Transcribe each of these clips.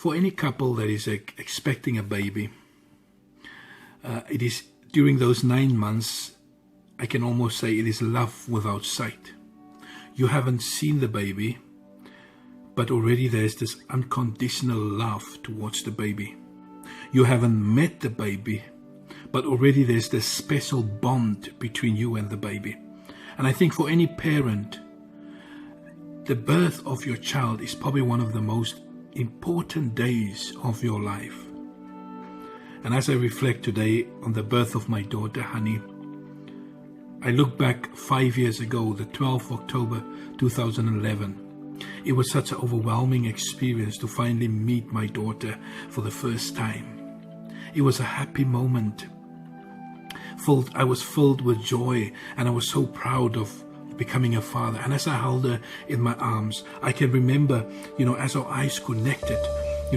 For any couple that is expecting a baby, it is during those 9 months, I can almost say it is love without sight. You haven't seen the baby, but already there's this unconditional love towards the baby. You haven't met the baby, but already there's this special bond between you and the baby. And I think for any parent, the birth of your child is probably one of the most important days of your life. And as I reflect today on the birth of my daughter, Honey, I look back 5 years ago, the 12th of October 2011. It was such an overwhelming experience to finally meet my daughter for the first time. It was a happy moment. I was filled with joy, and I was so proud of becoming a father. And as I held her in my arms, I can remember, as our eyes connected,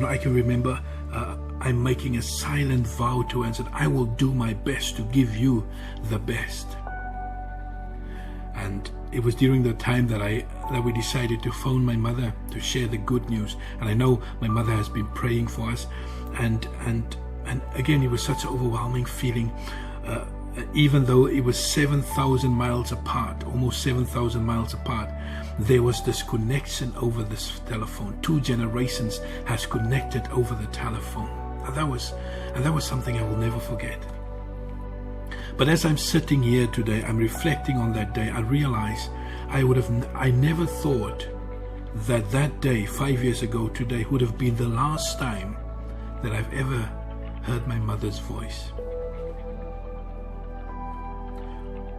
I can remember I'm making a silent vow to her and said, I will do my best to give you the best. And it was during the time that we decided to phone my mother to share the good news. And I know my mother has been praying for us. And again, it was such an overwhelming feeling. Even though it was 7,000 miles apart, almost 7,000 miles apart, there was this connection over this telephone. 2 generations has connected over the telephone. And that was something I will never forget. But as I'm sitting here today, I'm reflecting on that day, I realize I never thought that day, 5 years ago today, would have been the last time that I've ever heard my mother's voice.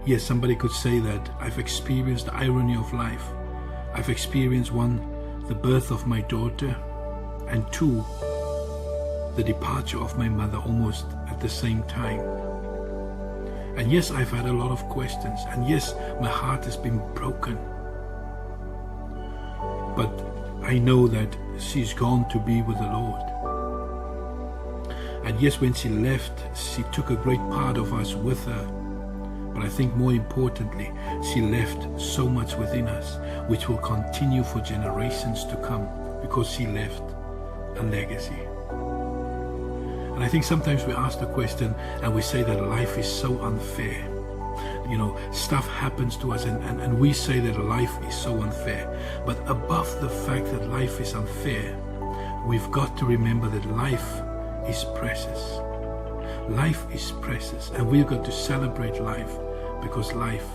Yes, somebody could say that I've experienced the irony of life. I've experienced 1, the birth of my daughter, and 2, the departure of my mother almost at the same time. And yes, I've had a lot of questions, and yes, my heart has been broken. But I know that she's gone to be with the Lord. And yes, when she left, she took a great part of us with her. But I think more importantly, she left so much within us, which will continue for generations to come, because she left a legacy. And I think sometimes we ask the question and we say that life is so unfair. Stuff happens to us and we say that life is so unfair. But above the fact that life is unfair, we've got to remember that life is precious. Life is precious, and we've got to celebrate life, because life